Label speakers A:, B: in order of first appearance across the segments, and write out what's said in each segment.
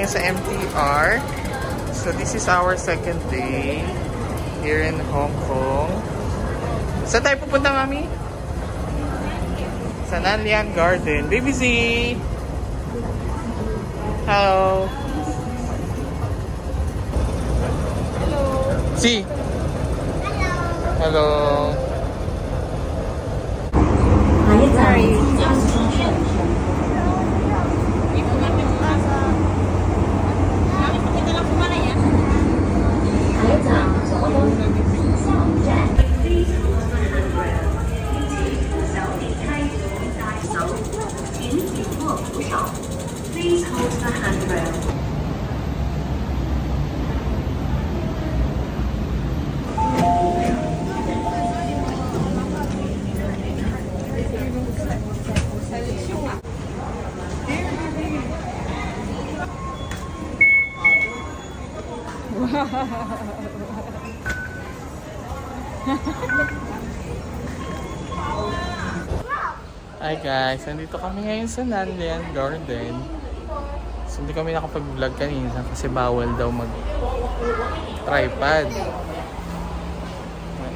A: kami sa MTR. So this is our second day here in Hong Kong. Saan tayo pupunta, Mami? Sa Nanyang Garden. Baby Z! Hello!
B: Hello!
A: Z! Hello!
B: Sorry.
C: Please hold the handrail.
A: Hi guys, nandito kami ngayon sa Nanyang Garden. So hindi kami nakapag-vlog kanina kasi bawal daw mag-tripod.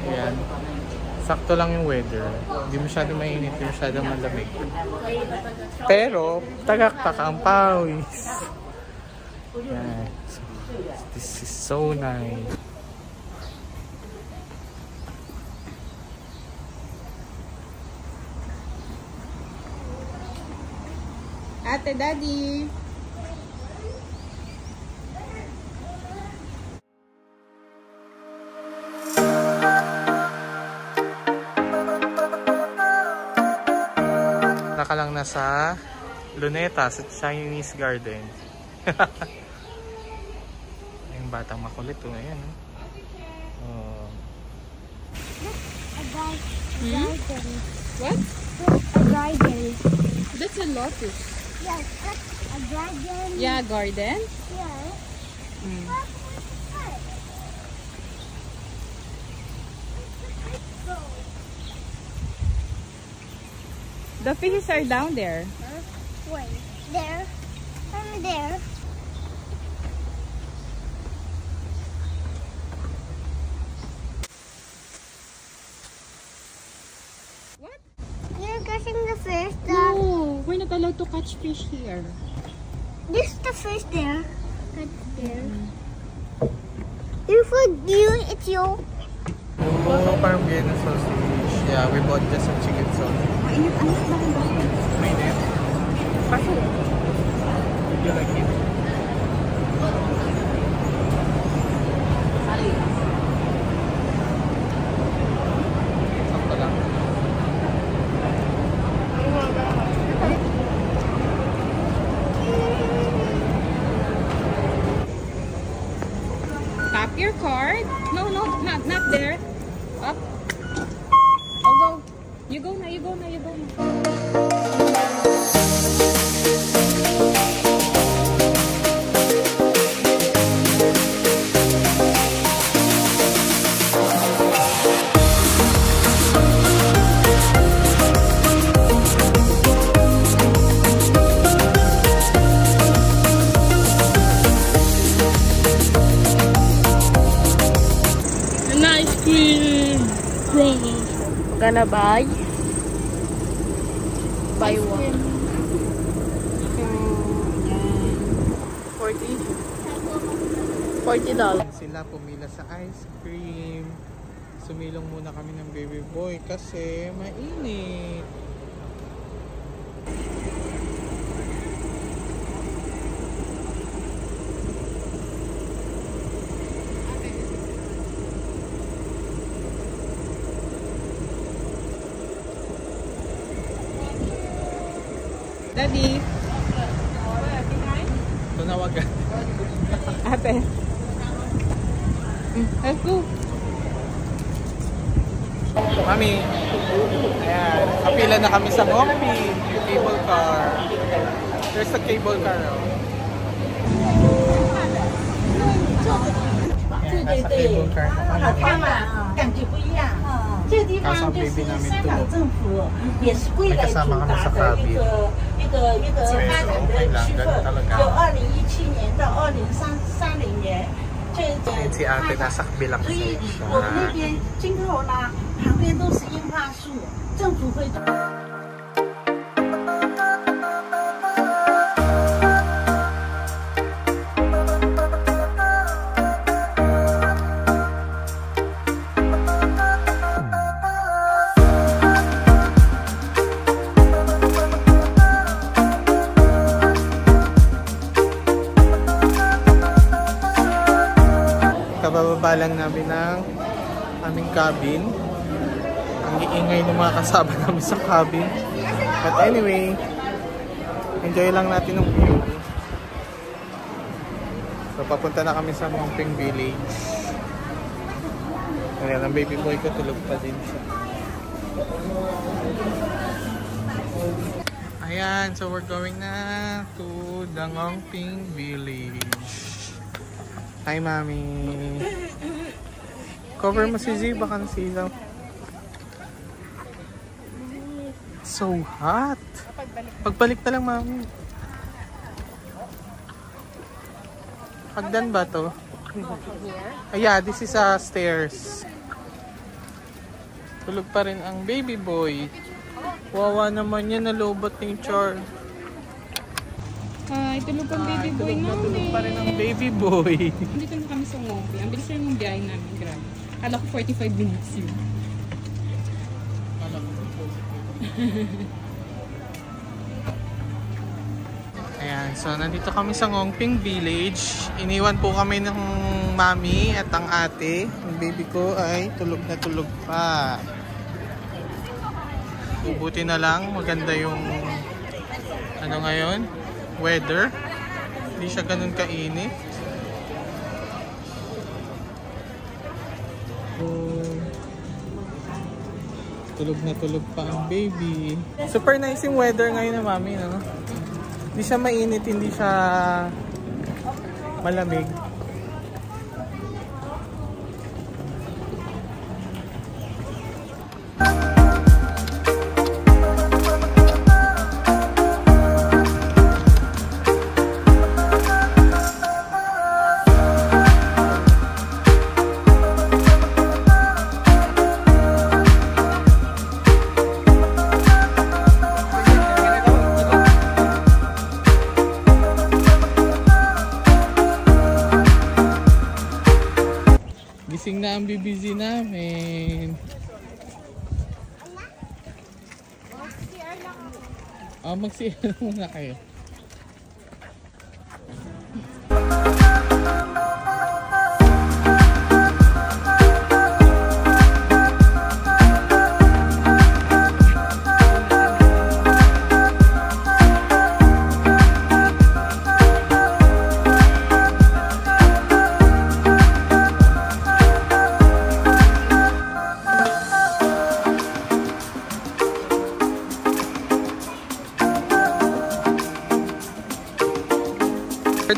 A: Ayan. Sakto lang yung weather. Hindi masyado mainit, hindi masyado malamig. Pero, tagak-tak ang pawis. Ayan. So, this is so nice.
B: Ate, Daddy.
A: Naka lang na sa Luneta, sa Chinese Garden. Yung batang makulit to ngayon. Oh.
D: A garden.
B: What?
D: A garden.
B: That's a lotus.
D: Yes, that's a garden.
B: Yeah, garden.
D: Yeah.
B: Mm. The fishes are down there.
D: Wait, there. I'm there.
B: What?
D: You're catching the fish.
B: No, we're not allowed to catch fish here.
D: This is the fish there. That's there. You food you, it's you.
A: Oh, parang Vienna sausage. Yeah, we bought just some chicken sauce. Mainit. Paso. Would you like it? Sakto lang.
B: Tap your card. No, not there. Up. I'll go. You go na, you go na, you go na. An ice cream. Bro.
E: Gonna buy one. 40 $40.
A: Sila pumila sa ice cream. Sumilong muna kami ng baby boy kasi mainit.
B: Daddy.
A: Tunawagan.
B: Ate. Let's go.
A: Kami. Ayan. Kapila na kami sa Monkey. Yung cable car. There's a cable car. Oh. Ayan, nasa cable car na kami.
F: 这个地方就是香港政府也是归来主达的一个发展的区分，有2017年到2030年。
A: Si ate nasa kabilang
F: 所以
A: section.
F: 我们那边金头啦，旁边都是樱花树，政府会。
A: Kabababa lang namin ng aming cabin. Ang iingay ng mga kasama namin sa cabin. But anyway, enjoy lang natin ng view. So papunta na kami sa Mongping Village. Ayan, ang baby boy ko tulog pa din siya. Ayan, so we're going na to the Mongping Village. Hi, Mami. Cover mo si Z, baka nasilaw. So hot. Pagbalik na lang, Mami. Hagdan ba to? Yeah, this is stairs. Tulog pa rin ang baby boy. Wawa naman yan, nalobot ng char.
B: Ay, tulog ang baby boy namin.
A: Tulog pa rin ang baby boy.
B: Dito na kami sa Mongping. Ang bilis rin yung biyahe namin. Grabe. Kala ko 45 minutes yun.
A: Ayan, so nandito kami sa Mongping Village. Iniwan po kami ng mami at ang ate. Yung baby ko ay tulog na tulog pa. Buti na lang, maganda yung ano ngayon, weather. Hindi siya ganun kainit. Tulog na tulog pa ang baby. Super nice yung weather ngayon na mami, no? Hindi siya mainit, hindi siya malamig. Gising na ang BBC namin. Mag-CR muna kayo.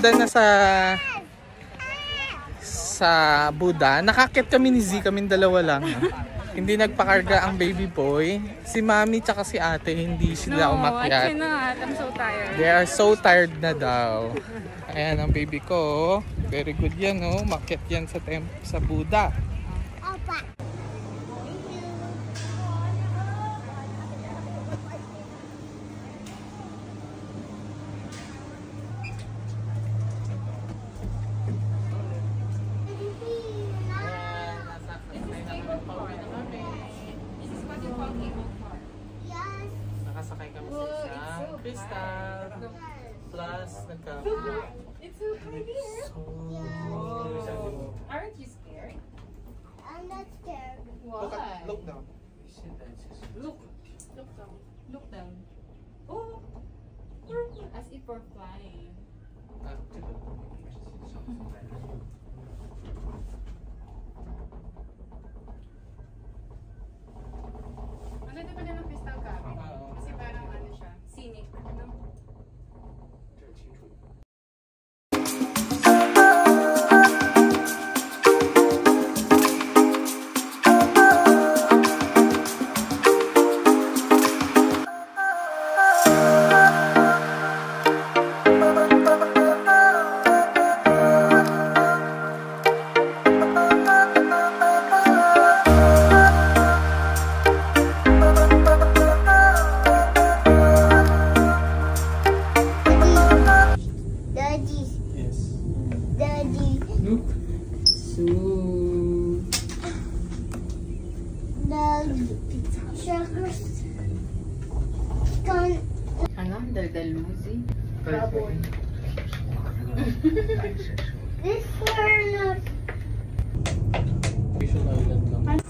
A: Na sa Buddha, nakakit kami ni Z, kaming dalawa lang. Hindi nagpakarga ang baby boy. Si mami tsaka si ate, hindi sila umakyat.
B: I cannot. I'm so tired.
A: They are so tired na daw. Ayan ang baby ko. Very good yan, oh. Umakyat yan sa Buddha.
D: Opa.
A: Nakasakay kami sa isang crystal plus nagkama.
B: It's so pretty. Aren't you scared?
D: I'm not scared.
B: Why?
A: Look down.
B: Look down. Look down. Oh, as if we're flying. Ang ganda pala ng crystal cabin. Kasi parang ano siya, scenic. No? Daldaluzi.
D: This one.
A: Island lang.